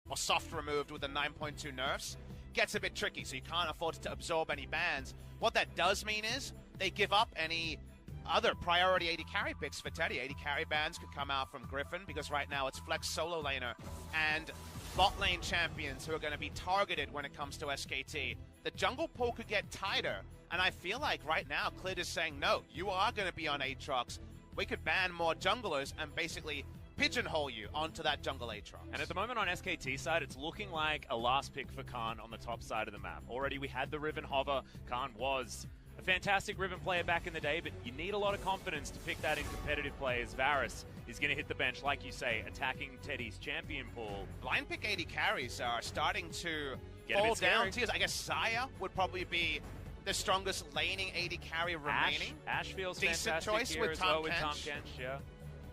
or soft removed with the 9.2 nerfs, gets a bit tricky, so you can't afford to absorb any bans. What that does mean is they give up any other priority AD carry picks for Teddy. AD carry bans could come out from Griffin, because right now it's flex solo laner and bot lane champions who are going to be targeted when it comes to SKT. The jungle pool could get tighter, and I feel like right now Clid is saying, no, you are going to be on Aatrox. We could ban more junglers and basically pigeonhole you onto that jungle Aatrox. And at the moment on SKT side, it's looking like a last pick for Khan on the top side of the map. Already we had the Riven hover. Khan was a fantastic Riven player back in the day, but you need a lot of confidence to pick that in competitive play, as Varus is going to hit the bench, like you say, attacking Teddy's champion pool. Blind pick AD carries are starting to fall down tiers. I guess Saya would probably be the strongest laning AD carry remaining. Ash feels decent fantastic choice here with as Tom well with Kench. Tahm Kench, yeah.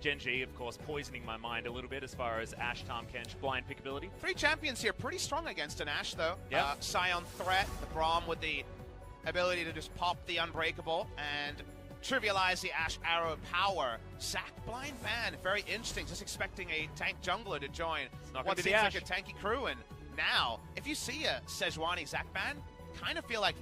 Gen.G, of course, poisoning my mind a little bit as far as Ashe, Tahm Kench, blind pick ability. 3 champions here, pretty strong against an Ashe, though. Yep. Scion threat, the Braum with the ability to just pop the Unbreakable and trivialize the Ashe Arrow power. Zac blind ban, very interesting. Just expecting a tank jungler to join what seems like a tanky crew. And now, if you see a Sejuani Zac ban, kind of feel like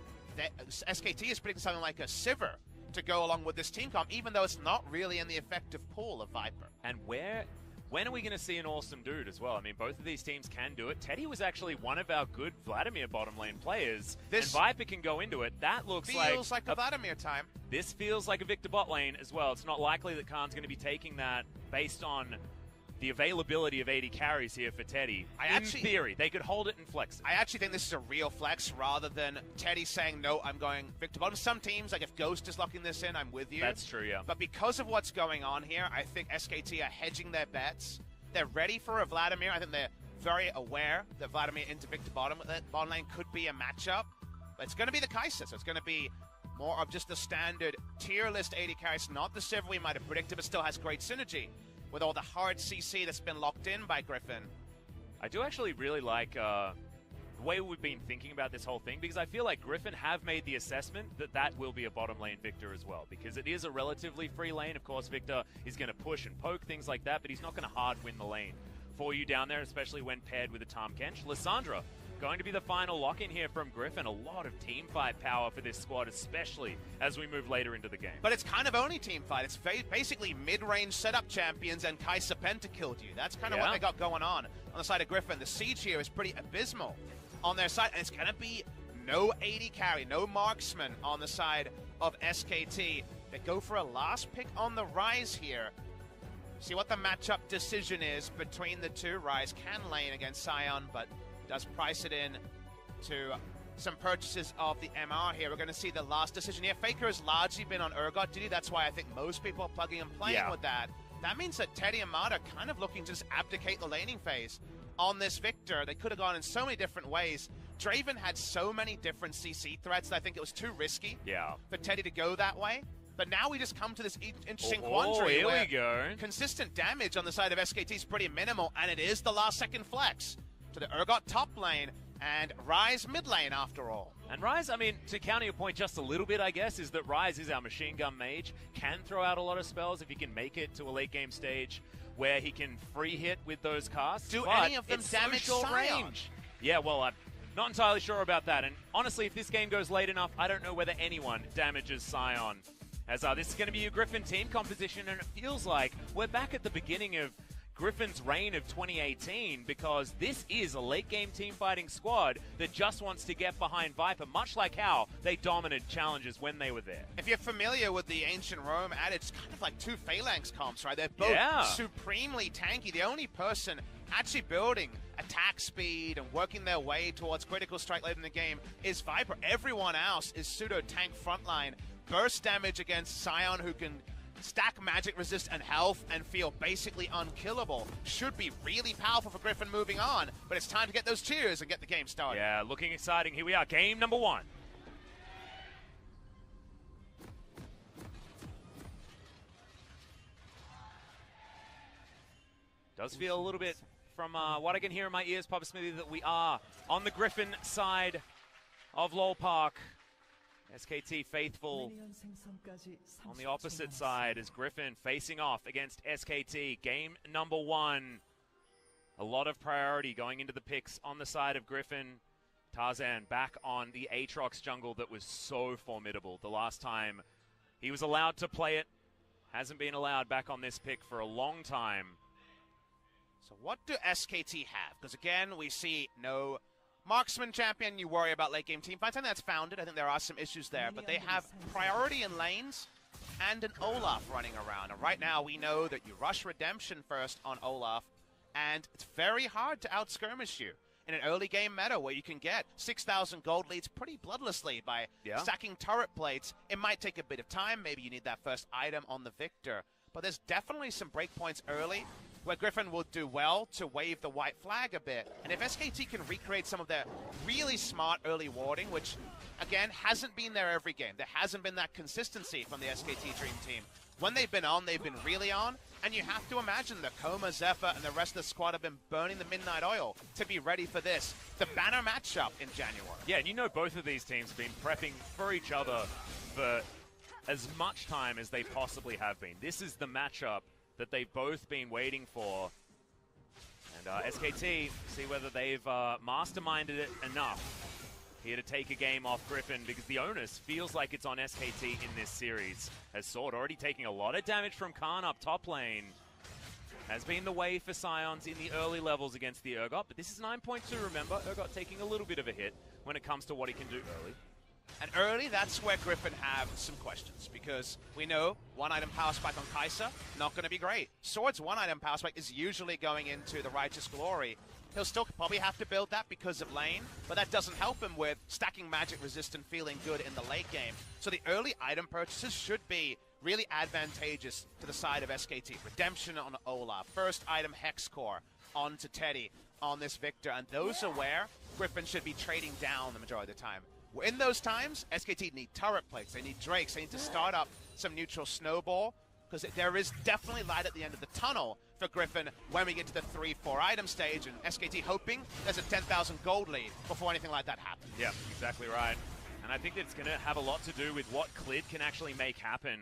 SKT is predicting something like a Sivir to go along with this team comp, even though it's not really in the effective pool of Viper. And when are we going to see an awesome dude as well? I mean, both of these teams can do it. Teddy was actually one of our good Vladimir bottom lane players, and Viper can go into it. That looks feels like a Vladimir time. This feels like a Victor bot lane as well. It's not likely that Khan's going to be taking that based on the availability of AD carries here for Teddy. In theory, they could hold it and flex it. I actually think this is a real flex rather than Teddy saying, no, I'm going Victor bottom. Some teams, like if Ghost is locking this in, I'm with you. That's true, yeah. But because of what's going on here, I think SKT are hedging their bets. They're ready for a Vladimir. I think they're very aware that Vladimir into Victor bottom lane could be a matchup. But it's going to be the Kai'Sa, so it's going to be more of just the standard tier list AD carries, not the Sivir we might have predicted, but still has great synergy with all the hard CC that's been locked in by Griffin. I do actually really like the way we've been thinking about this whole thing, because I feel like Griffin have made the assessment that that will be a bottom lane Victor as well, because it is a relatively free lane. Of course, Victor is going to push and poke, things like that, but he's not going to hard win the lane for you down there, especially when paired with a Tahm Kench. Lissandra going to be the final lock-in here from Griffin. A lot of team fight power for this squad, especially as we move later into the game. But it's kind of only team fight. It's basically mid-range setup champions and Kai'Sa Penta killed you. That's kind of what they got going on the side of Griffin. The siege here is pretty abysmal on their side, and it's going to be no AD carry, no marksman on the side of SKT. They go for a last pick on the Ryze here. See what the matchup decision is between the two. Ryze can lane against Scion, but does price it in to some purchases of the MR here. We're going to see the last decision here. Faker has largely been on Urgot duty. That's why I think most people are plugging and playing with that. That means that Teddy and Mata are kind of looking to just abdicate the laning phase on this Victor. They could have gone in so many different ways. Draven had so many different CC threats that I think it was too risky for Teddy to go that way. But now we just come to this interesting quandary here where we go. Consistent damage on the side of SKT is pretty minimal, and it is the last second flex to the Urgot top lane and Ryze mid lane after all. And Ryze, I mean, to counter your point just a little bit, I guess, is that Ryze is our machine gun mage, can throw out a lot of spells if he can make it to a late game stage where he can free hit with those casts. Do any of them damage range? Yeah, well, I'm not entirely sure about that. And honestly, if this game goes late enough, I don't know whether anyone damages Scion. As this is going to be a Griffin team composition, and it feels like we're back at the beginning of Griffin's reign of 2018, because this is a late-game team-fighting squad that just wants to get behind Viper, much like how they dominated challenges when they were there. If you're familiar with the Ancient Rome adage, it's kind of like two Phalanx comps, right? They're both supremely tanky. The only person actually building attack speed and working their way towards critical strike late in the game is Viper. Everyone else is pseudo-tank frontline. Burst damage against Scion, who can stack magic resist and health and feel basically unkillable. Should be really powerful for Griffin moving on, but it's time to get those cheers and get the game started. Yeah, looking exciting. Here we are, game number 1. Does feel a little bit, from what I can hear in my ears, Papa Smithy, that we are on the Griffin side of LoL Park. SKT faithful on the opposite side as Griffin facing off against SKT. Game number 1. A lot of priority going into the picks on the side of Griffin. Tarzan back on the Aatrox jungle that was so formidable the last time he was allowed to play it. Hasn't been allowed back on this pick for a long time. So what do SKT have? Because again, we see no marksman champion. You worry about late game team fights, and that's founded. I think there are some issues there, but they have priority in lanes and an Olaf running around. And right now we know that you rush Redemption first on Olaf, and it's very hard to out-skirmish you in an early game meta where you can get 6,000 gold leads pretty bloodlessly by stacking turret plates. It might take a bit of time. Maybe you need that first item on the Victor. But there's definitely some breakpoints early where Griffin will do well to wave the white flag a bit. And if SKT can recreate some of their really smart early warding, which, again, hasn't been there every game. There hasn't been that consistency from the SKT Dream Team. When they've been on, they've been really on. And you have to imagine that Koma, Zephyr, and the rest of the squad have been burning the midnight oil to be ready for this, the banner matchup in January. Yeah, and you know both of these teams have been prepping for each other for as much time as they possibly have been. This is the matchup that they've both been waiting for. And SKT, see whether they've masterminded it enough here to take a game off Griffin, because the onus feels like it's on SKT in this series. As Sword already taking a lot of damage from Khan up top lane. Has been the way for Scions in the early levels against the Urgot, but this is 9.2, remember. Urgot taking a little bit of a hit when it comes to what he can do early. And early, that's where Griffin have some questions, because we know one item power spike on Kai'Sa, not going to be great. Sword's one item power spike is usually going into the Righteous Glory. He'll still probably have to build that because of lane, but that doesn't help him with stacking magic resist and feeling good in the late game. So the early item purchases should be really advantageous to the side of SKT. Redemption on Olaf, first item Hex Core onto Teddy on this Victor, and those are where Griffin should be trading down the majority of the time. In those times, SKT need turret plates, they need Drakes, they need to start up some neutral snowball, because there is definitely light at the end of the tunnel for Griffin when we get to the 3-4 item stage, and SKT hoping there's a 10,000 gold lead before anything like that happens. Yeah, exactly right. And I think it's going to have a lot to do with what Clid can actually make happen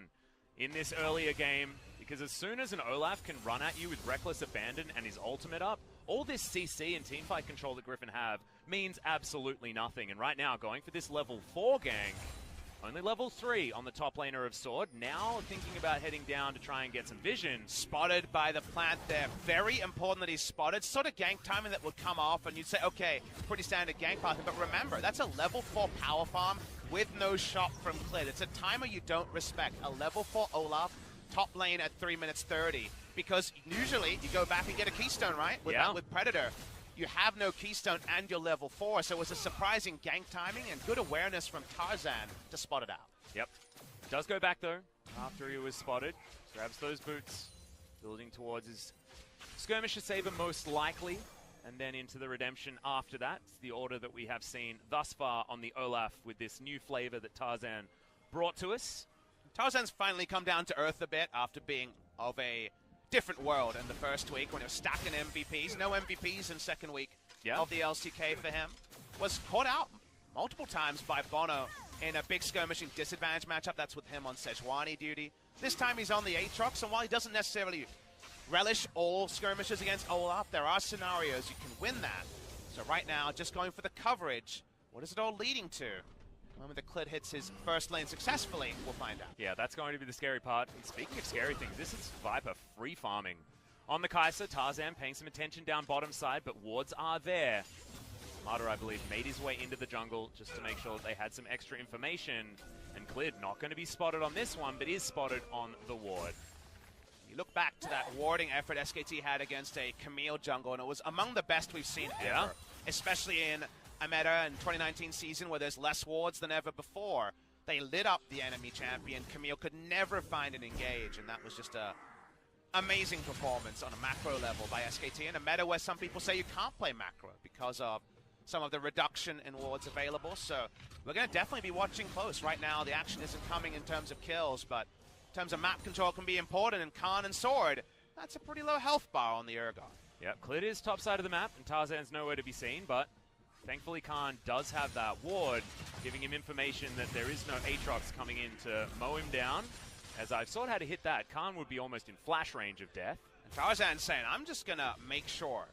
in this earlier game, because as soon as an Olaf can run at you with Reckless Abandon and his ultimate up, all this CC and teamfight control that Griffin have means absolutely nothing. And right now, going for this level 4 gank, only level 3 on the top laner of Sword. Now thinking about heading down to try and get some vision. Spotted by the plant there. Very important that he's spotted. Sort of gank timing that would come off, and you'd say, okay, pretty standard gank path. But remember, that's a level 4 power farm with no shot from Clid. It's a timer you don't respect. A level 4 Olaf, top lane at 3 minutes 30. Because usually you go back and get a keystone, right? With Predator. You have no keystone and you're level 4, so it was a surprising gank timing and good awareness from Tarzan to spot it out. Yep. Does go back though, after he was spotted. Grabs those boots, building towards his Skirmisher Saber most likely, and then into the Redemption after that. It's the order that we have seen thus far on the Olaf with this new flavor that Tarzan brought to us. Tarzan's finally come down to earth a bit after being of a different world in the first week when he was stacking MVPs. No MVPs in second week of the LCK for him. Was caught out multiple times by Bono in a big skirmishing disadvantage matchup. That's with him on Sejuani duty. This time he's on the Aatrox, and while he doesn't necessarily relish all skirmishes against Olaf, there are scenarios you can win that. So right now, just going for the coverage. What is it all leading to? The moment the Clid hits his first lane successfully, we'll find out. Yeah, that's going to be the scary part. And speaking of scary things, this is Viper free farming. On the Kai'Sa, Tarzan paying some attention down bottom side, but wards are there. Mata, I believe, made his way into the jungle just to make sure that they had some extra information. And Clid not going to be spotted on this one, but is spotted on the ward. You look back to that warding effort SKT had against a Camille jungle, and it was among the best we've seen ever. Especially in a meta in 2019 season where there's less wards than ever before. They lit up the enemy champion. Camille could never find an engage, and that was just a amazing performance on a macro level by SKT in a meta where some people say you can't play macro because of some of the reduction in wards available. So we're going to definitely be watching close. Right now the action isn't coming in terms of kills, but in terms of map control can be important, and Khan and Sword, that's a pretty low health bar on the Urgot. Yep, Clid is top side of the map, and Tarzan's nowhere to be seen, but thankfully Khan does have that ward, giving him information that there is no Aatrox coming in to mow him down. As I've sought how to hit that, Khan would be almost in flash range of death. And Tarzan's saying, I'm just going to make sure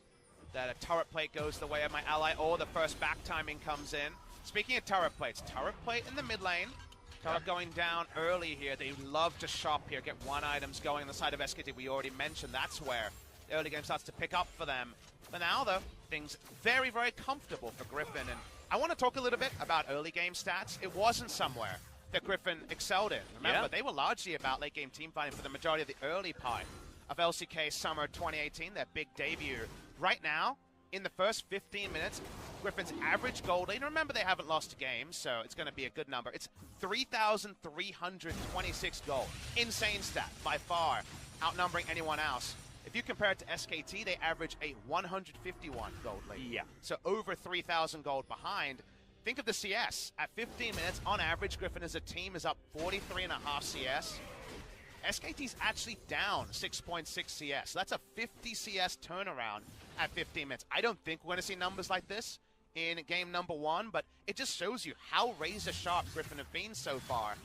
that a turret plate goes the way of my ally or the first back timing comes in. Speaking of turret plates, turret plate in the mid lane. Turret going down early here. They love to shop here, get one items going on the side of SKT. We already mentioned that's where the early game starts to pick up for them. But now, though, things very, very comfortable for Griffin. And I want to talk a little bit about early game stats. It wasn't somewhere that Griffin excelled in. Remember, they were largely about late game team fighting for the majority of the early part of LCK Summer 2018, their big debut. Right now, in the first 15 minutes, Griffin's average gold lane, remember they haven't lost a game, so it's going to be a good number. It's 3,326 gold. Insane stat, by far, outnumbering anyone else. If you compare it to SKT, they average a 151 gold lane. Yeah. So over 3,000 gold behind. Think of the CS. At 15 minutes, on average, Griffin as a team is up 43.5 CS. SKT's actually down 6.6 CS. That's a 50 CS turnaround at 15 minutes. I don't think we're going to see numbers like this in game number 1, but it just shows you how razor-sharp Griffin have been so far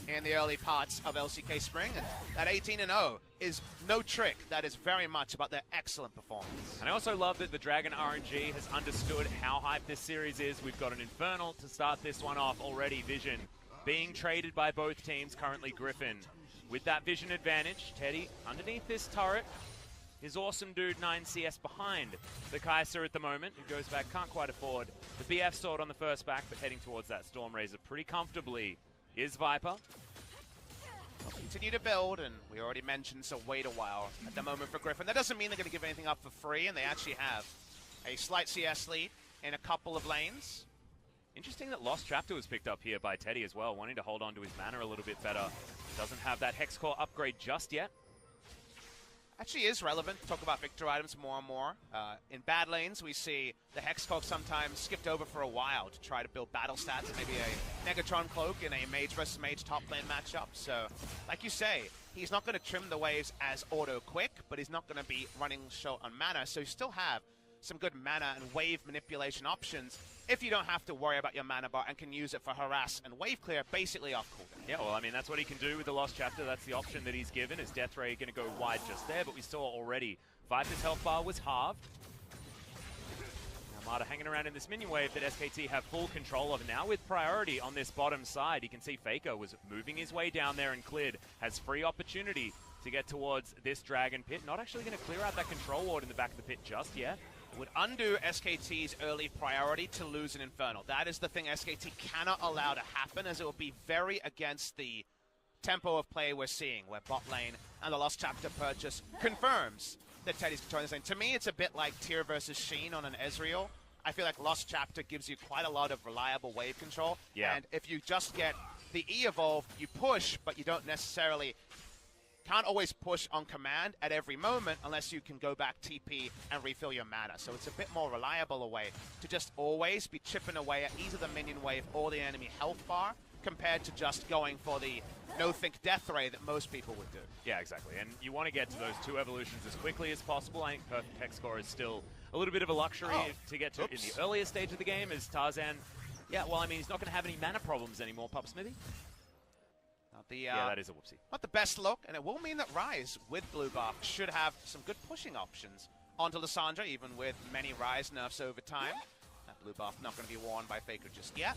in the early parts of LCK Spring. And that 18-0 is no trick. That is very much about their excellent performance. And I also love that the Dragon RNG has understood how hype this series is. We've got an Infernal to start this one off already. Vision being traded by both teams, currently Griffin. With that Vision advantage, Teddy underneath this turret. His awesome dude 9 CS behind the Kai'Sa at the moment, who goes back, can't quite afford the BF sword on the first back, but heading towards that Storm Razor pretty comfortably is Viper. Continue to build, and we already mentioned, so wait a while at the moment for Griffin. That doesn't mean they're going to give anything up for free, and they actually have a slight CS lead in a couple of lanes. Interesting that Lost Chapter was picked up here by Teddy as well, wanting to hold on to his mana a little bit better. Doesn't have that Hex Core upgrade just yet. Actually is relevant to talk about Victor items more and more. In bad lanes, we see the Hex Cloak sometimes skipped over for a while to try to build battle stats, maybe a Negatron Cloak in a Mage versus Mage top lane matchup. So, like you say, he's not going to trim the waves as auto-quick, but he's not going to be running short on mana, so you still have some good mana and wave manipulation options if you don't have to worry about your mana bar and can use it for harass and wave clear basically off cooldown. Yeah, well, I mean, that's what he can do with the Lost Chapter. That's the option that he's given. Is Death Ray going to go wide just there? But we saw already Viper's health bar was halved. Armada hanging around in this minion wave that SKT have full control of. Now with priority on this bottom side, you can see Faker was moving his way down there and cleared. Has free opportunity to get towards this Dragon Pit. Not actually going to clear out that control ward in the back of the pit just yet. Would undo SKT's early priority to lose an Infernal. That is the thing SKT cannot allow to happen, as it will be very against the tempo of play we're seeing, where bot lane and the Lost Chapter purchase confirms that Teddy's controlling this lane. To me, it's a bit like Tyr versus Sheen on an Ezreal. I feel like Lost Chapter gives you quite a lot of reliable wave control. Yeah. And if you just get the E evolve, you push, but you don't necessarily... can't always push on command at every moment unless you can go back TP and refill your mana. So it's a bit more reliable a way to just always be chipping away at either the minion wave or the enemy health bar, compared to just going for the no-think death ray that most people would do. Yeah, exactly. And you want to get to those two evolutions as quickly as possible. I think perfect Hex Score is still a little bit of a luxury to get to in the earlier stage of the game, as Tarzan, yeah, well, I mean, he's not going to have any mana problems anymore, Pup Smithy. Yeah, that is a whoopsie. Not the best look, and it will mean that Ryze with blue buff should have some good pushing options onto Lissandra, even with many Ryze nerfs over time. That blue buff not going to be worn by Faker just yet.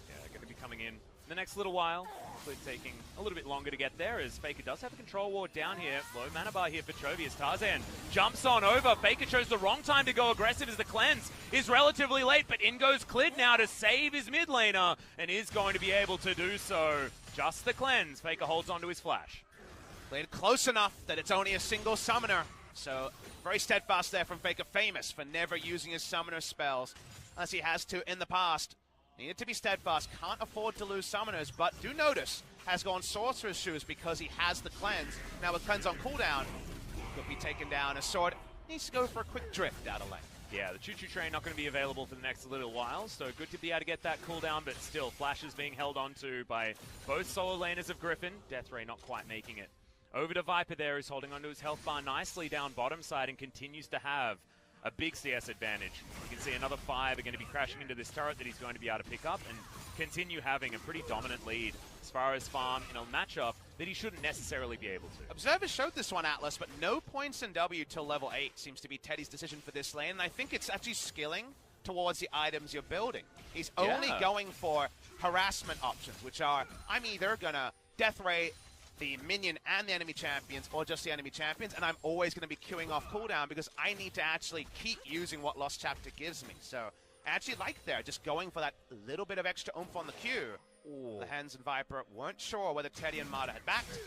Yeah, they're going to be coming in the next little while. Hopefully taking a little bit longer to get there, as Faker does have a control ward down here. Low mana bar here for Chovy as Tarzan jumps on over. Faker chose the wrong time to go aggressive, as the cleanse is relatively late, but in goes Clid now to save his mid laner, and is going to be able to do so. Just the cleanse. Faker holds onto his flash. Played close enough that it's only a single summoner. So very steadfast there from Faker, famous for never using his summoner spells unless he has to in the past. Needed to be steadfast, can't afford to lose summoners, but do notice has gone Sorcerer's Shoes because he has the cleanse. Now with cleanse on cooldown, could be taken down. A sword needs to go for a quick drift out of lane. Yeah, the choo-choo train not going to be available for the next little while, so good to be able to get that cooldown, but still, Flash is being held onto by both solo laners of Griffin. Death Ray not quite making it. Over to Viper there, who's holding onto his health bar nicely down bottom side and continues to have a big CS advantage. You can see another 5 are going to be crashing into this turret that he's going to be able to pick up, and continue having a pretty dominant lead as far as farm in a matchup that he shouldn't necessarily be able to. Observers showed this one, Atlas, but no points in W till level 8 seems to be Teddy's decision for this lane, and I think it's actually skilling towards the items you're building. He's only going for harassment options, which are, I'm either going to death ray the minion and the enemy champions, or just the enemy champions, and I'm always going to be queuing off cooldown because I need to actually keep using what Lost Chapter gives me. So I actually like there, just going for that little bit of extra oomph on the queue. Ooh. The Hens and Viper weren't sure whether Teddy and Marta had backed.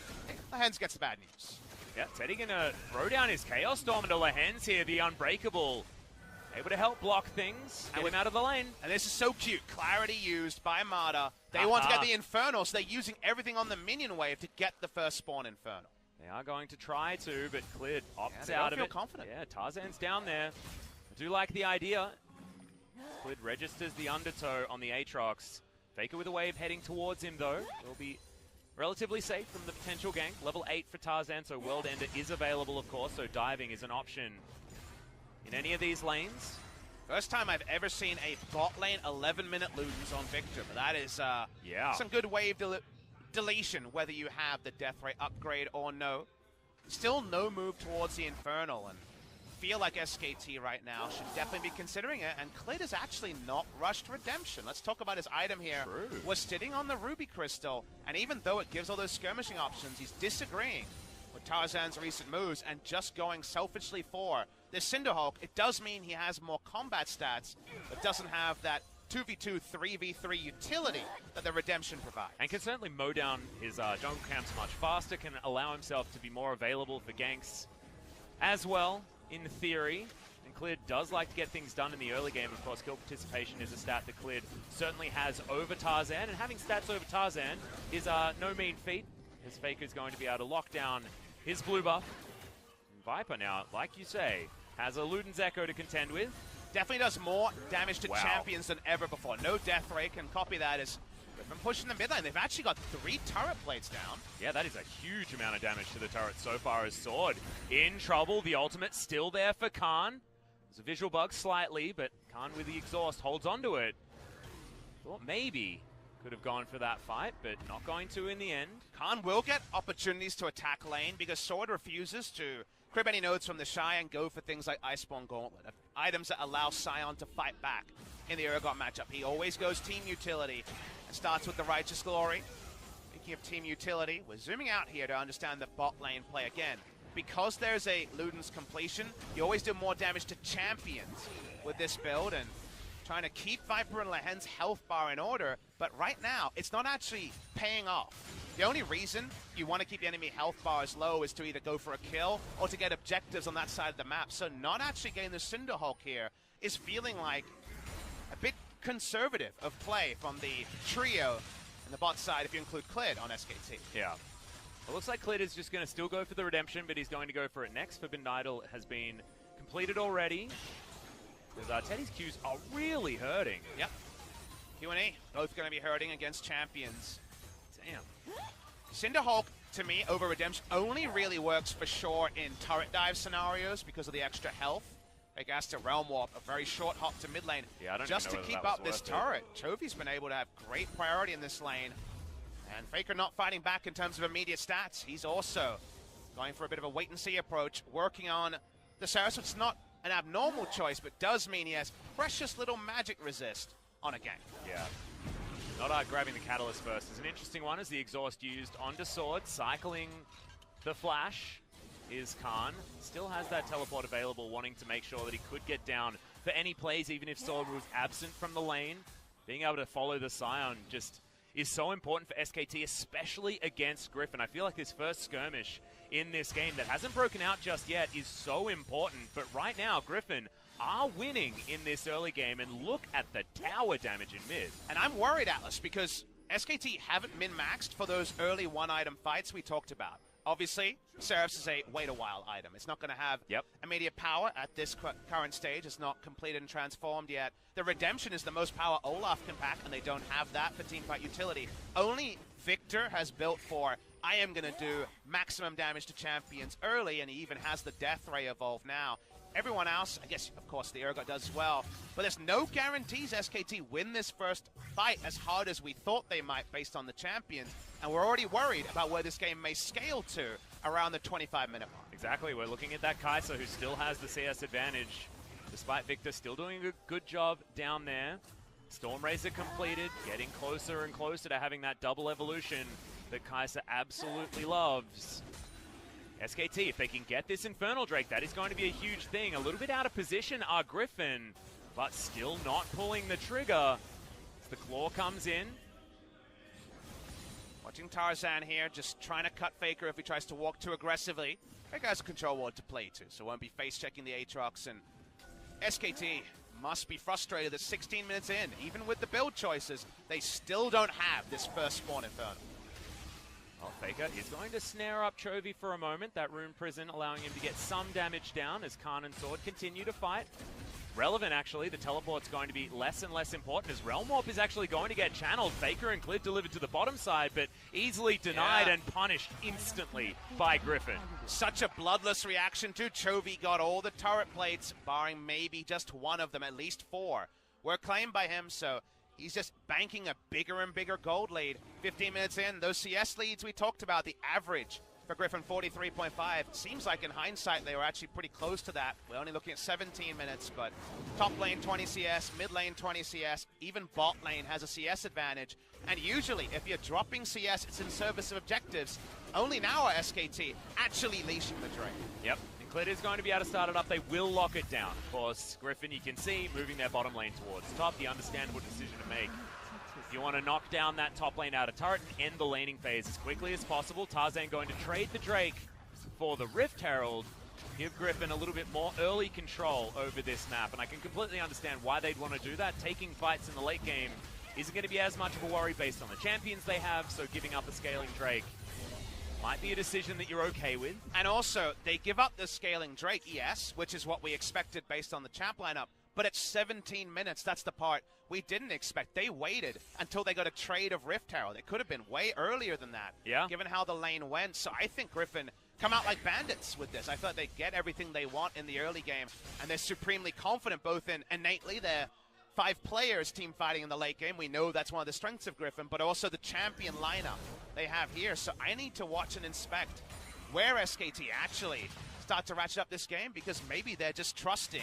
The Hens gets the bad news. Yeah, Teddy going to throw down his Chaos Storm into Hens here, the Unbreakable. Able to help block things, get him out of the lane. And this is so cute. Clarity used by Marta. They want to get the Infernal, so they're using everything on the minion wave to get the first spawn Infernal. They are going to try to, but Clid opts out of it. it. Confident. Yeah, Tarzan's down there. I do like the idea. Clid registers the undertow on the Aatrox. Faker with a wave heading towards him, though. Will be relatively safe from the potential gank. Level 8 for Tarzan, so World Ender is available, of course, so diving is an option in any of these lanes. First time I've ever seen a bot lane 11-minute Ludens on Victor, but that is some good wave deletion, whether you have the death ray upgrade or no. Still no move towards the Infernal, and feel like SKT right now should definitely be considering it, and Clid has actually not rushed Redemption. Let's talk about his item here. True. Was sitting on the Ruby Crystal, and even though it gives all those skirmishing options, he's disagreeing with Tarzan's recent moves and just going selfishly for this Cinderhulk. It does mean he has more combat stats, but doesn't have that 2v2, 3v3 utility that the Redemption provides. And can certainly mow down his jungle camps much faster, can allow himself to be more available for ganks as well, in theory. And Clid does like to get things done in the early game. Of course, kill participation is a stat that Clid certainly has over Tarzan, and having stats over Tarzan is no mean feat. His Faker is going to be able to lock down his blue buff. Viper now, like you say, has a Luden's Echo to contend with. Definitely does more damage to champions than ever before. No death ray can copy that as Griffin pushing the mid lane. They've actually got 3 turret plates down. Yeah, that is a huge amount of damage to the turret so far as Sword in trouble. The ultimate still there for Khan. There's a visual bug slightly, but Khan with the exhaust holds onto it. Thought maybe could have gone for that fight, but not going to in the end. Khan will get opportunities to attack lane because Sword refuses to crib any nodes from the Shy and go for things like Iceborne Gauntlet, items that allow Sion to fight back in the Urgot matchup. He always goes team utility and starts with the Righteous Glory. Speaking of team utility, we're zooming out here to understand the bot lane play again. Because there's a Luden's completion, you always do more damage to champions with this build, and trying to keep Viper and Lehen's health bar in order, but right now, it's not actually paying off. The only reason you want to keep the enemy health bars low is to either go for a kill or to get objectives on that side of the map. So not actually getting the Cinderhulk here is feeling like a bit conservative of play from the trio and the bot side if you include Clid on SKT. Yeah. It looks like Clid is just going to still go for the Redemption, but he's going to go for it next. Forbidden Idol has been completed already. Because Teddy's Qs are really hurting. Yep. Q&E, both going to be hurting against champions. Damn. Cinderhulk, to me, over Redemption, only really works for sure in turret dive scenarios because of the extra health. Like has to Realm Warp, a very short hop to mid lane, just to keep up this turret. Chovey's been able to have great priority in this lane. And Faker not fighting back in terms of immediate stats. He's also going for a bit of a wait-and-see approach, working on the Saris, which is not an abnormal choice, but does mean he has precious little magic resist on a gank. Yeah. Not grabbing the Catalyst first is an interesting one, as the exhaust used onto Sword. Cycling the flash is Khan. Still has that teleport available, wanting to make sure that he could get down for any plays, even if Sword was absent from the lane. Being able to follow the Scion just is so important for SKT, especially against Griffin. I feel like this first skirmish in this game that hasn't broken out just yet is so important. But right now, Griffin are winning in this early game, and look at the tower damage in mid. And I'm worried, Atlas, because SKT haven't min-maxed for those early one-item fights we talked about. Obviously, Seraph's is a wait-a-while item. It's not going to have immediate power at this current stage. It's not completed and transformed yet. The Redemption is the most power Olaf can pack, and they don't have that for teamfight utility. Only Victor has built for, I am going to do maximum damage to champions early, and he even has the Death Ray evolved now. everyone else, I guess, of course, the Urgot does as well. But there's no guarantees SKT win this first fight as hard as we thought they might based on the champions. And we're already worried about where this game may scale to around the 25-minute mark. Exactly. We're looking at that Kai'Sa who still has the CS advantage, despite Victor still doing a good job down there. Storm Razor completed, getting closer and closer to having that double evolution that Kai'Sa absolutely loves. SKT, if they can get this Infernal Drake, that is going to be a huge thing. A little bit out of position are Griffin, but still not pulling the trigger as the Claw comes in. Watching Tarzan here, just trying to cut Faker if he tries to walk too aggressively. Faker has a control ward to play to, so won't be face-checking the Aatrox, and SKT must be frustrated that 16 minutes in, even with the build choices, they still don't have this first spawn Infernal. Well, Faker is going to snare up Chovy for a moment. That Rune Prison allowing him to get some damage down as Khan and Sword continue to fight. Relevant, actually. The teleport's going to be less and less important as Realm Warp is actually going to get channeled. Faker and Clid delivered to the bottom side, but easily denied and punished instantly by Griffin. Such a bloodless reaction too. Chovy got all the turret plates, barring maybe just one of them, at least 4 were claimed by him, so he's just banking a bigger and bigger gold lead. 15 minutes in, those CS leads we talked about, the average for Griffin 43.5. Seems like in hindsight they were actually pretty close to that. We're only looking at 17 minutes, but top lane 20 CS, mid lane 20 CS, even bot lane has a CS advantage. And usually if you're dropping CS, it's in service of objectives. Only now are SKT actually leashing the Drake. Yep. Clid is going to be able to start it up. They will lock it down. Of course, Griffin, you can see, moving their bottom lane towards top. The understandable decision to make. If you want to knock down that top lane out of turret and end the laning phase as quickly as possible, Tarzan going to trade the Drake for the Rift Herald. Give Griffin a little bit more early control over this map. And I can completely understand why they'd want to do that. Taking fights in the late game isn't going to be as much of a worry based on the champions they have, so giving up a scaling Drake might be a decision that you're okay with. And also, they give up the scaling Drake, yes, which is what we expected based on the champ lineup. But at 17 minutes, that's the part we didn't expect. They waited until they got a trade of Rift Herald. It could have been way earlier than that, given how the lane went. So I think Griffin come out like bandits with this. I thought they get everything they want in the early game, and they're supremely confident both in innately their 5 players team fighting in the late game. We know that's one of the strengths of Griffin, but also the champion lineup they have here. So I need to watch and inspect where SKT actually start to ratchet up this game, because maybe they're just trusting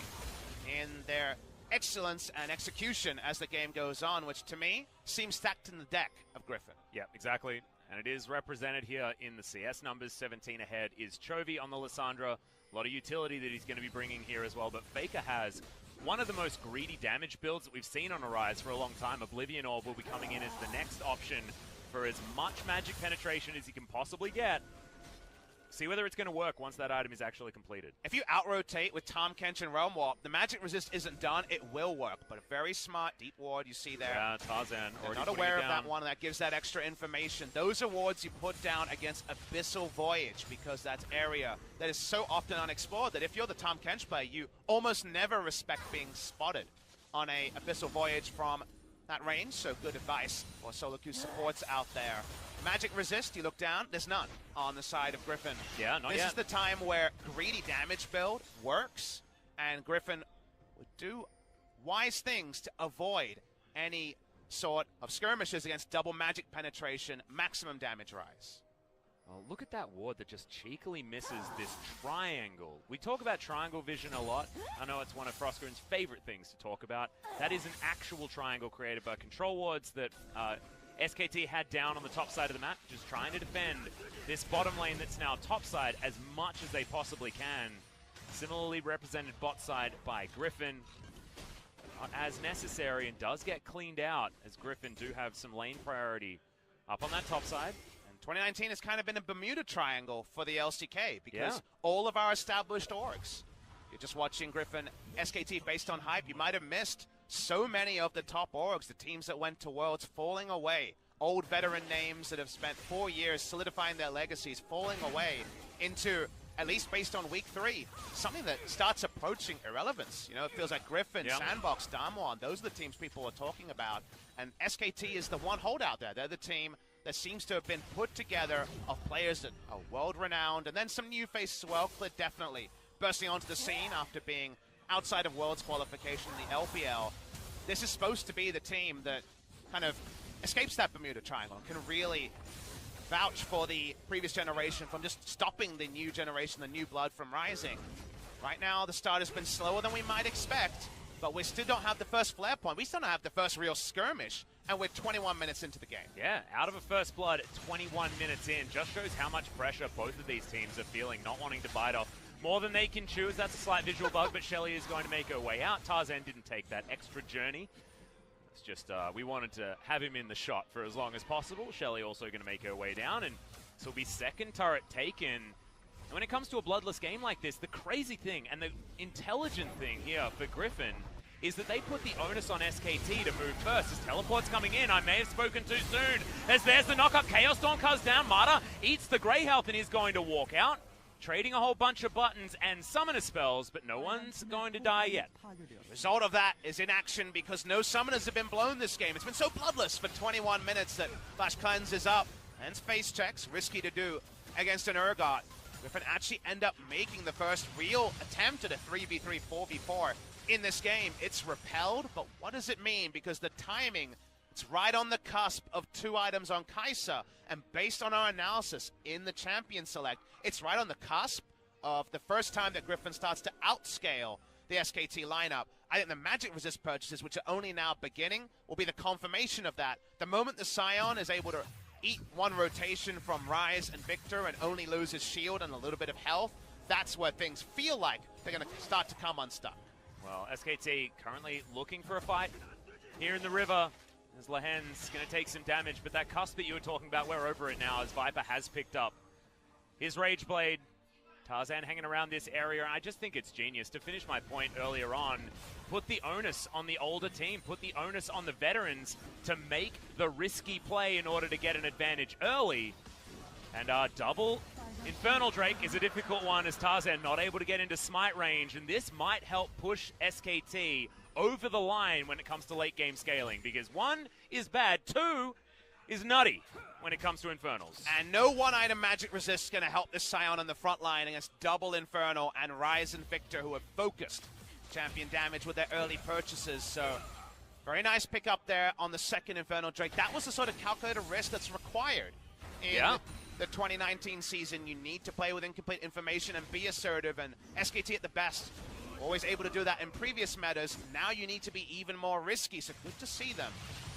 in their excellence and execution as the game goes on, which to me seems stacked in the deck of Griffin. Yeah, exactly. And it is represented here in the CS numbers. 17 ahead is Chovy on the Lissandra. A lot of utility that he's going to be bringing here as well. But Faker has one of the most greedy damage builds that we've seen on Arise for a long time. Oblivion Orb will be coming in as the next option for as much magic penetration as he can possibly get. See whether it's going to work once that item is actually completed. If you out-rotate with Tahm Kench and Realm Warp, the magic resist isn't done, it will work. But a very smart deep ward you see there. Yeah, Tarzan already not aware of that one, that gives that extra information. Those are wards you put down against Abyssal Voyage, because that's area that is so often unexplored that if you're the Tahm Kench player, you almost never respect being spotted on a Abyssal Voyage from that range. So good advice for solo queue supports out there. Magic resist, you look down, there's none on the side of Griffin. Yeah, not yet. This is the time where greedy damage build works, and Griffin would do wise things to avoid any sort of skirmishes against double magic penetration, maximum damage rise. Oh, look at that ward that just cheekily misses this triangle. We talk about triangle vision a lot. I know it's one of Frostgrun's favorite things to talk about. That is an actual triangle created by control wards that SKT had down on the top side of the map, just trying to defend this bottom lane that's now top side as much as they possibly can. Similarly represented bot side by Griffin. Not as necessary, and does get cleaned out as Griffin do have some lane priority up on that top side. 2019 has kind of been a Bermuda Triangle for the LCK, because all of our established orgs, you're just watching Griffin, SKT based on hype, you might have missed so many of the top orgs, the teams that went to Worlds, falling away. Old veteran names that have spent 4 years solidifying their legacies, falling away into, at least based on week 3, something that starts approaching irrelevance. You know, it feels like Griffin, Sandbox, Damwon, those are the teams people are talking about. And SKT is the one holdout there. They're the team that seems to have been put together of players that are world-renowned, and then some new faces as well. Clid definitely bursting onto the scene after being outside of Worlds qualification in the LPL. This is supposed to be the team that kind of escapes that Bermuda Triangle, can really vouch for the previous generation from just stopping the new generation, the new blood from rising. Right now, the start has been slower than we might expect, but we still don't have the first flare point. We still don't have the first real skirmish, and we're 21 minutes into the game. Yeah, out of a first blood, 21 minutes in. Just shows how much pressure both of these teams are feeling, not wanting to bite off more than they can chew. That's a slight visual bug, but Shelly is going to make her way out. Tarzan didn't take that extra journey. It's just, we wanted to have him in the shot for as long as possible. Shelly also going to make her way down, and this will be second turret taken. And when it comes to a bloodless game like this, the crazy thing and the intelligent thing here for Griffin is that they put the onus on SKT to move first. As teleport's coming in, I may have spoken too soon. As there's the knock-up, Chaos Storm comes down, Marta eats the Grey Health and is going to walk out, trading a whole bunch of buttons and summoner spells, but no one's going to die yet. The result of that is inaction because no summoners have been blown this game. It's been so bloodless for 21 minutes that Flash Cleanse is up and face checks, risky to do against an Urgot. Griffin actually end up making the first real attempt at a 3v3, 4v4 in this game. It's repelled, but what does it mean? Because the timing, it's right on the cusp of 2 items on Kai'Sa, and based on our analysis in the champion select, it's right on the cusp of the first time that Griffin starts to outscale the SKT lineup. I think the Magic Resist purchases, which are only now beginning, will be the confirmation of that. The moment the Scion is able to eat one rotation from Ryze and Victor and only lose his shield and a little bit of health, that's where things feel like they're going to start to come unstuck. Well, SKT currently looking for a fight here in the river, as Lahen's going to take some damage, but that cusp that you were talking about, we're over it now, as Viper has picked up his Rage Blade. Tarzan hanging around this area. I just think it's genius. To finish my point earlier on, put the onus on the older team, put the onus on the veterans to make the risky play in order to get an advantage early. And our double Infernal Drake is a difficult one, as Tarzan not able to get into smite range, and this might help push SKT over the line when it comes to late game scaling, because 1 is bad, 2 is nutty when it comes to Infernals. And no one item Magic Resist is going to help this Scion on the front line against double Infernal and Ryze and Victor, who have focused champion damage with their early purchases. So very nice pick up there on the second Infernal Drake. That was the sort of calculated risk that's required in the 2019 season. You need to play with incomplete information and be assertive, and SKT at the best, always able to do that in previous metas. Now you need to be even more risky, so good to see them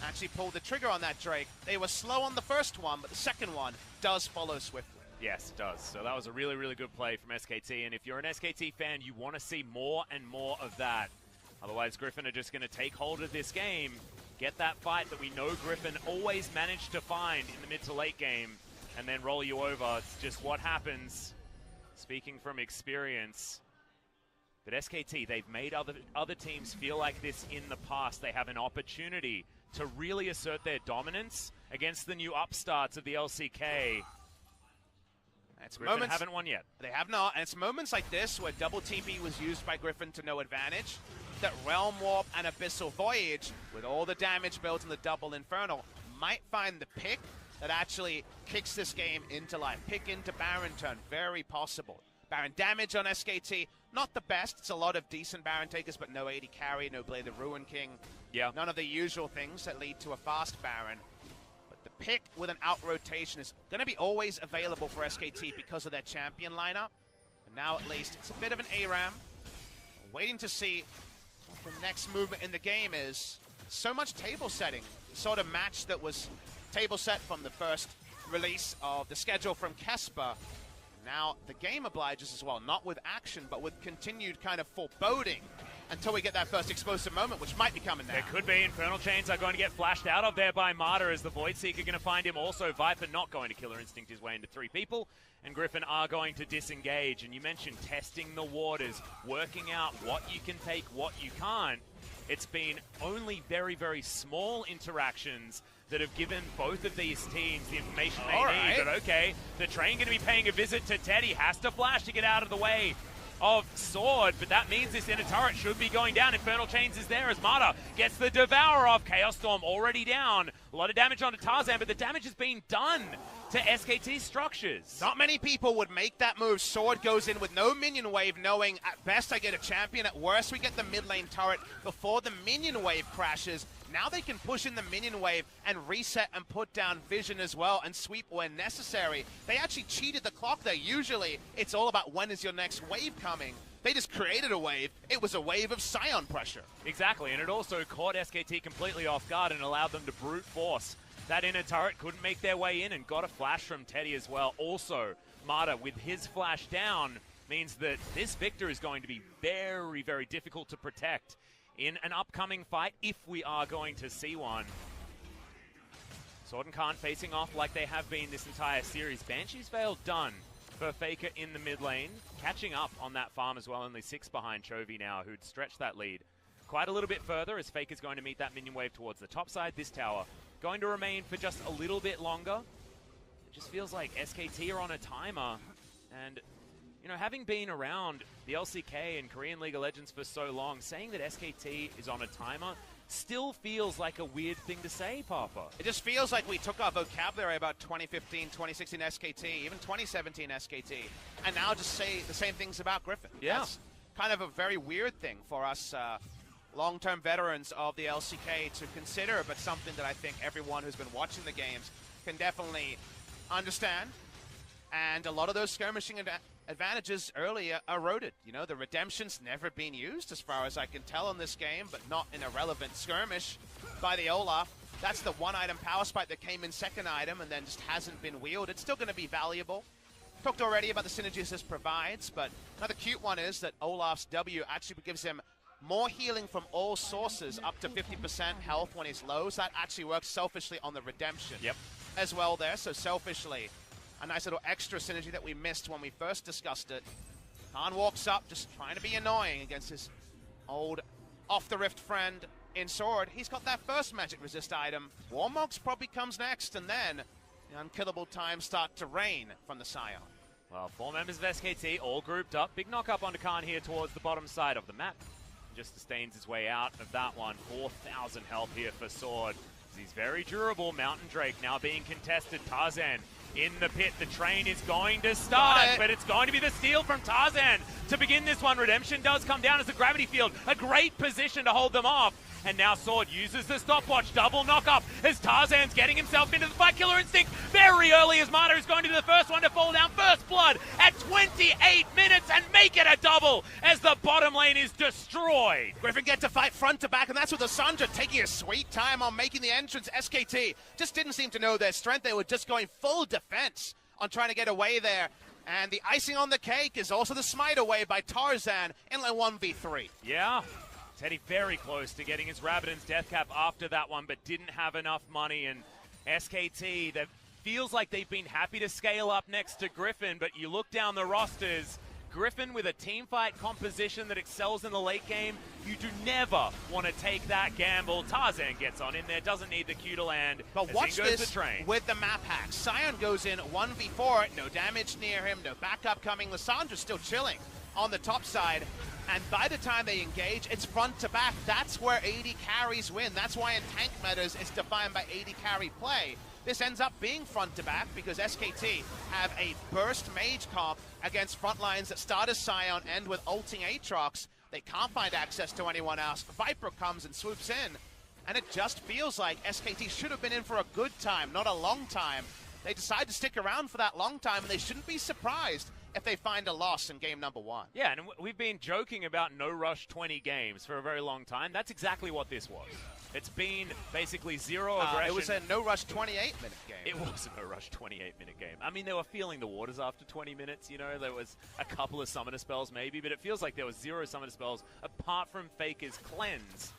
actually pull the trigger on that Drake. They were slow on the first one, but the second one does follow swiftly. Yes, it does. So that was a really, really good play from SKT, and if you're an SKT fan, you want to see more and more of that. Otherwise, Griffin are just going to take hold of this game, get that fight that we know Griffin always managed to find in the mid to late game, and then roll you over. It's just what happens. Speaking from experience, but SKT, they've made other teams feel like this in the past. They have an opportunity to really assert their dominance against the new upstarts of the LCK. Griffin haven't won yet. They have not, and it's moments like this where double TP was used by Griffin to no advantage, that Realm Warp and Abyssal Voyage, with all the damage built in the double Infernal, might find the pick that actually kicks this game into life. Pick into Baron turn, very possible. Baron damage on SKT, not the best. It's a lot of decent Baron takers, but no 80 carry, no Blade of Ruin King. Yeah. None of the usual things that lead to a fast Baron. But the pick with an out rotation is going to be always available for SKT because of their champion lineup. And now at least it's a bit of an ARAM. Waiting to see what the next movement in the game is. So much table setting. The sort of match that was table set from the first release of the schedule from Kesper. Now the game obliges as well, not with action, but with continued kind of foreboding until we get that first explosive moment, which might be coming now. There could be. Infernal Chains are going to get flashed out of there by Marta, as the Void Seeker going to find him. Also, Viper not going to Killer Instinct his way into 3 people, and Griffin are going to disengage. And you mentioned testing the waters, working out what you can take, what you can't. It's been only very, very small interactions that have given both of these teams the information they need. But okay, the train going to be paying a visit to Teddy. Has to flash to get out of the way of Sword, but that means this inner turret should be going down. Infernal Chains is there as Marta gets the Devour off. Chaos Storm already down. A lot of damage onto Tarzan, but the damage has been done to SKT structures. Not many people would make that move. Sword goes in with no minion wave, knowing at best I get a champion, at worst we get the mid lane turret before the minion wave crashes. Now they can push in the minion wave and reset and put down vision as well and sweep when necessary. They actually cheated the clock there. Usually it's all about when is your next wave coming. They just created a wave. It was a wave of Scion pressure. Exactly, and it also caught SKT completely off guard and allowed them to brute force. That inner turret couldn't make their way in and got a flash from Teddy as well. Also, Mata, with his flash down, means that this Victor is going to be very, very difficult to protect in an upcoming fight, if we are going to see one. Sword and Khan facing off like they have been this entire series. Banshee's Veil done for Faker in the mid lane. Catching up on that farm as well, only 6 behind Chovy now, who'd stretched that lead quite a little bit further as Faker's going to meet that minion wave towards the top side. This tower going to remain for just a little bit longer. It just feels like SKT are on a timer, and you know, having been around the LCK and Korean League of Legends for so long, saying that SKT is on a timer still feels like a weird thing to say, Papa. It just feels like we took our vocabulary about 2015, 2016 SKT, even 2017 SKT, and now just say the same things about Griffin. Yeah. That's kind of a very weird thing for us long-term veterans of the LCK to consider, but something that I think everyone who's been watching the games can definitely understand. And a lot of those skirmishing advantages earlier eroded. You know, the redemption's never been used as far as I can tell in this game, but not in a relevant skirmish by the Olaf. That's the one item power spike that came in second item and then just hasn't been wielded. It's still going to be valuable. Talked already about the synergies this provides, but another cute one is that Olaf's W actually gives him more healing from all sources, up to 50% health when he's low. So that actually works selfishly on the redemption as well there. So selfishly, a nice little extra synergy that we missed when we first discussed it. Khan walks up, just trying to be annoying against his old off-the-rift friend in Sword. He's got that first magic resist item. Warmog's probably comes next, and then the unkillable times start to rain from the Scion. Well, 4 members of SKT all grouped up. Big knock-up onto Khan here towards the bottom side of the map. Just sustains his way out of that one. 4,000 health here for Sword. He's very durable. Mountain Drake now being contested. Tarzan in the pit. The train is going to start, but it's going to be the steal from Tarzan to begin this one. Redemption does come down as a gravity field. A great position to hold them off. And now Sword uses the stopwatch. Double knock-up as Tarzan's getting himself into the fight. Killer Instinct very early as Mata is going to be the first one to fall down. First blood at 28 minutes and make it a double as the bottom lane is destroyed. Griffin get to fight front to back, and that's with Lissandra taking a sweet time on making the entrance. SKT just didn't seem to know their strength. They were just going full defense on trying to get away there. And the icing on the cake is also the smite away by Tarzan in like 1v3. Yeah. Teddy very close to getting his Rabbidan's death cap after that one, but didn't have enough money. And SKT, that feels like they've been happy to scale up next to Griffin, but you look down the rosters, Griffin with a team fight composition that excels in the late game, you do never want to take that gamble. Tarzan gets on in there, doesn't need the Q to land. But watch this with the map hack. Scion goes in 1v4, no damage near him, no backup coming. Lissandra's still chilling on the top side. And by the time they engage, it's front to back. That's where 80 carries win. That's why in tank metas, it's defined by 80 carry play. This ends up being front to back because SKT have a burst mage comp against front lines that start as Scion, end with ulting Aatrox. They can't find access to anyone else. Viper comes and swoops in. And it just feels like SKT should have been in for a good time, not a long time. They decide to stick around for that long time, and they shouldn't be surprised if they find a loss in game number 1. Yeah, and we've been joking about no rush 20 games for a very long time. That's exactly what this was. It's been basically zero aggression. It was a no rush 28-minute game. It was a no rush 28-minute game. I mean, they were feeling the waters after 20 minutes, you know. There was a couple of summoner spells maybe, but it feels like there was 0 summoner spells apart from Faker's cleanse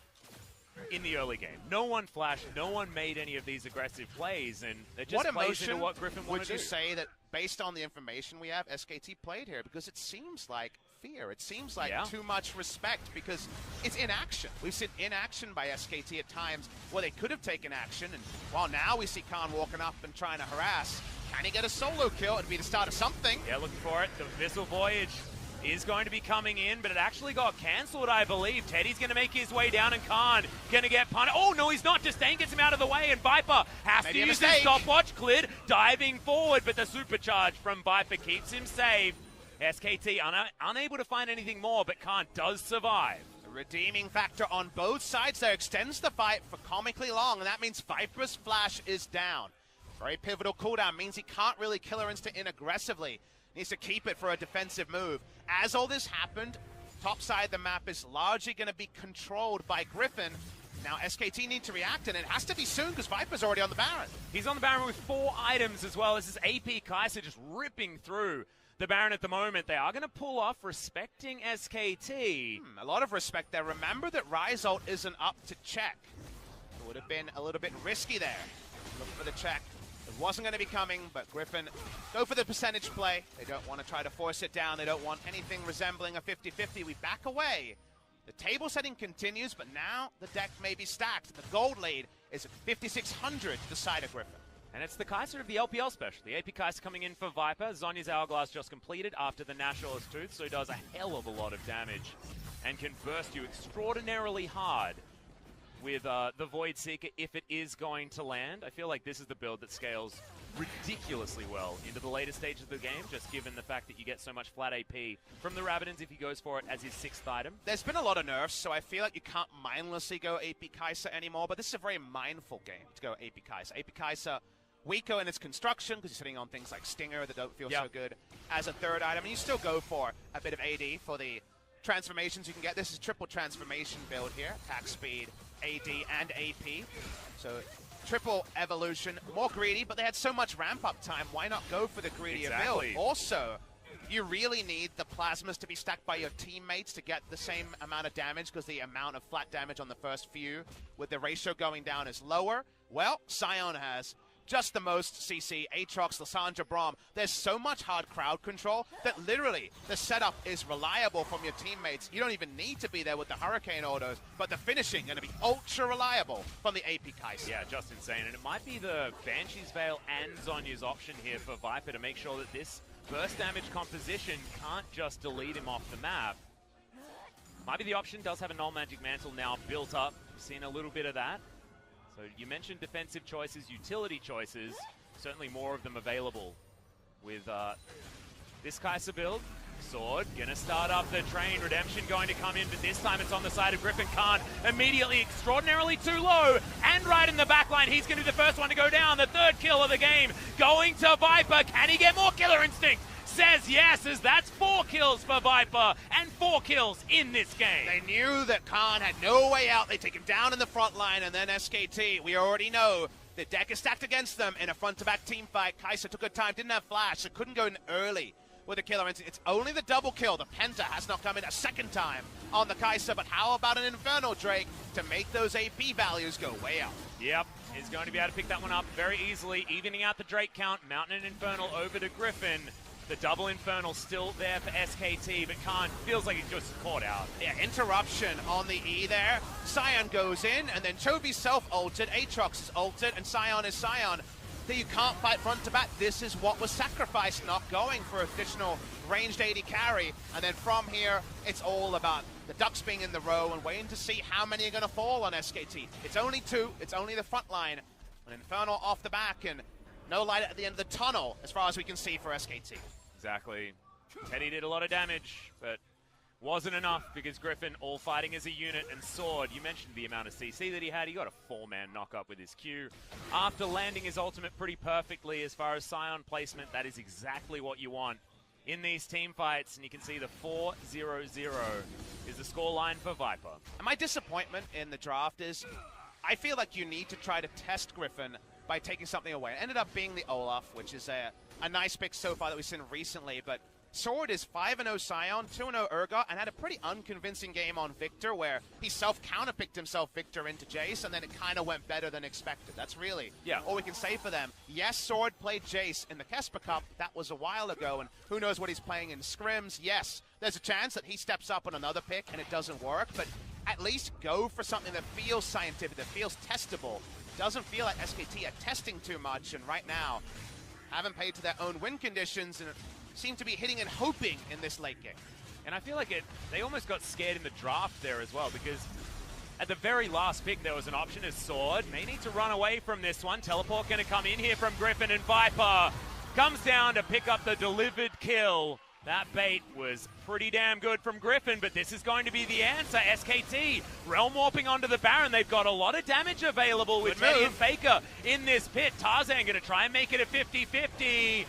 in the early game. No one flashed, no one made any of these aggressive plays, and it just plays into what Griffin wanted to do. Would you say that, based on the information we have, SKT played here? Because it seems like fear. It seems like too much respect because it's inaction. We've seen inaction by SKT at times where they could have taken action, and while now we see Khan walking up and trying to harass. Can he get a solo kill? It'd be the start of something. Yeah, looking for it. The Vessel Voyage is going to be coming in, but it actually got cancelled, I believe. Teddy's going to make his way down, and Khan going to get punished. Oh, no, he's not. Disdain gets him out of the way, and Viper has to use his stopwatch. Clid diving forward, but the supercharge from Viper keeps him safe. SKT unable to find anything more, but Khan does survive. A redeeming factor on both sides there extends the fight for comically long, and that means Viper's flash is down. Very pivotal cooldown, means he can't really killer instant in aggressively. Needs to keep it for a defensive move. As all this happened, top side of the map is largely going to be controlled by Griffin. Now SKT need to react, and it has to be soon because Viper's already on the Baron. He's on the Baron with 4 items as well. This is AP Kai'Sa just ripping through the Baron at the moment. They are going to pull off, respecting SKT. A lot of respect there. Remember that Rise ult isn't up to check. It would have been a little bit risky there. Look for the check. It wasn't going to be coming, but Griffin go for the percentage play. They don't want to try to force it down. They don't want anything resembling a 50-50. We back away. The table setting continues, but now the deck may be stacked. The gold lead is at 5,600 to the side of Griffin. And it's the Kai'Sa of the LPL special. The AP Kai'Sa coming in for Viper. Zhonya's Hourglass just completed after the Nashor's Tooth, so he does a hell of a lot of damage and can burst you extraordinarily hard with the Void Seeker if it is going to land. I feel like this is the build that scales ridiculously well into the later stages of the game, just given the fact that you get so much flat AP from the Rabadons if he goes for it as his 6th item. There's been a lot of nerfs, so I feel like you can't mindlessly go AP Kai'Sa anymore, but this is a very mindful game to go AP Kai'Sa. AP Kai'Sa weaker in its construction because you're sitting on things like Stinger that don't feel so good as a 3rd item, and you still go for a bit of AD for the transformations you can get. This is triple transformation build here. Attack speed, AD, and AP. So triple evolution, more greedy, but they had so much ramp-up time. Why not go for the greedier build? Also, you really need the plasmas to be stacked by your teammates to get the same amount of damage because the amount of flat damage on the first few with the ratio going down is lower. Well, Sion has just the most CC, Aatrox, Lissandra, Braum. There's so much hard crowd control that literally the setup is reliable from your teammates. You don't even need to be there with the Hurricane autos, but the finishing going to be ultra reliable from the AP Kai'Sa. Yeah, just insane. And it might be the Banshee's Veil and Zhonya's option here for Viper to make sure that this burst damage composition can't just delete him off the map. Might be the option. Does have a Null Magic Mantle now built up. Seen a little bit of that. So you mentioned defensive choices, utility choices, certainly more of them available with this Kai'Sa build. Sword, gonna start up the train, Redemption going to come in, but this time it's on the side of Griffin. Khan immediately extraordinarily too low, and right in the back line, he's gonna be the first one to go down, the 3rd kill of the game, going to Viper. Can he get more Killer Instinct? Says yes, as that's 4 kills for Viper and 4 kills in this game. They knew that Khan had no way out. They take him down in the front line, and then SKT, we already know the deck is stacked against them in a front-to-back team fight. Kai'Sa took her time, didn't have flash, so couldn't go in early with a killer. It's only the double kill. The Penta has not come in a 2nd time on the Kai'Sa, but how about an Infernal Drake to make those AP values go way up? Yep, he's going to be able to pick that one up very easily, evening out the Drake count, mounting an Infernal over to Griffin. The double Infernal still there for SKT, but Khan feels like he's just caught out. Yeah, interruption on the E there. Sion goes in, and then Chobi's self-ulted, Aatrox is ulted, and Sion is Sion. That you can't fight front to back. This is what was sacrificed, not going for additional ranged AD carry. And then from here, it's all about the ducks being in the row and waiting to see how many are going to fall on SKT. It's only 2. It's only the front line. An Infernal off the back, and no light at the end of the tunnel, as far as we can see for SKT. Exactly. Teddy did a lot of damage, but wasn't enough because Griffin all fighting as a unit, and Sword, you mentioned the amount of CC that he had. He got a 4-man knock-up with his Q. After landing his ultimate pretty perfectly as far as Sion placement, that is exactly what you want in these team fights, and you can see the 4-0-0 is the scoreline for Viper. And my disappointment in the draft is I feel like you need to try to test Griffin by taking something away. It ended up being the Olaf, which is a nice pick so far that we've seen recently, but Sword is 5-0 Sion, 2-0 Urgot, and had a pretty unconvincing game on Victor where he self-counterpicked himself Victor into Jace, and then it kind of went better than expected. That's really all we can say for them. Yes, Sword played Jace in the Kesper Cup. That was a while ago, and who knows what he's playing in scrims. Yes, there's a chance that he steps up on another pick and it doesn't work, but at least go for something that feels scientific, that feels testable. Doesn't feel like SKT are testing too much, and right now haven't played to their own win conditions and seem to be hitting and hoping in this late game. And I feel like they almost got scared in the draft there as well, because at the very last pick there was an option as Sword. May need to run away from this one. Teleport going to come in here from Griffin, and Viper comes down to pick up the delivered kill. That bait was pretty damn good from Griffin, but this is going to be the answer. SKT realm warping onto the Baron. They've got a lot of damage available with Teddy and Faker in this pit. Tarzan going to try and make it a 50-50.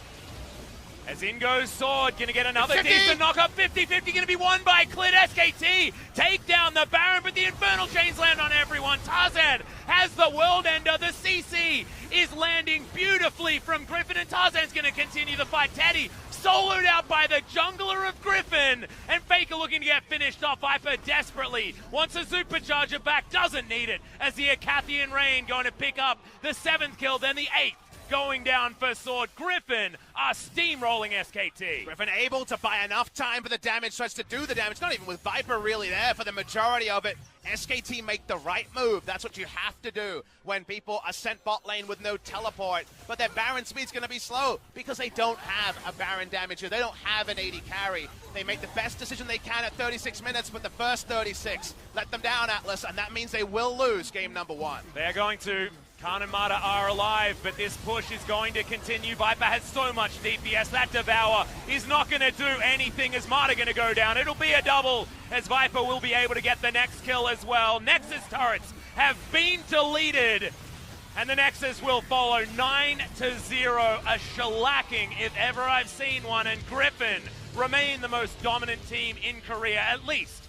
As in goes Sword, going to get another decent knock-up. 50-50 going to be won by Clit. SKT take down the Baron, but the Infernal Chains land on everyone. Tarzan has the World Ender. The CC is landing beautifully from Griffin, and Tarzan's going to continue the fight. Teddy soloed out by the jungler of Griffin, and Faker looking to get finished off. Viper desperately wants a supercharger back, doesn't need it, as the Acathian Rain going to pick up the 7th kill, then the 8th. Going down for Sword. Griffin are steamrolling SKT. Griffin able to buy enough time for the damage, starts to do the damage, not even with Viper really there for the majority of it. SKT make the right move. That's what you have to do when people are sent bot lane with no teleport. But their Baron speed's going to be slow because they don't have a Baron damager. They don't have an 80 carry. They make the best decision they can at 36 minutes, but the first 36 let them down, Atlas, and that means they will lose game number 1. They're going to. Khan and Mata are alive, but this push is going to continue. Viper has so much DPS. That Devour is not going to do anything as Mata going to go down. It'll be a double as Viper will be able to get the next kill as well. Nexus turrets have been deleted, and the Nexus will follow 9-0. A shellacking if ever I've seen one, and Griffin remain the most dominant team in Korea, at least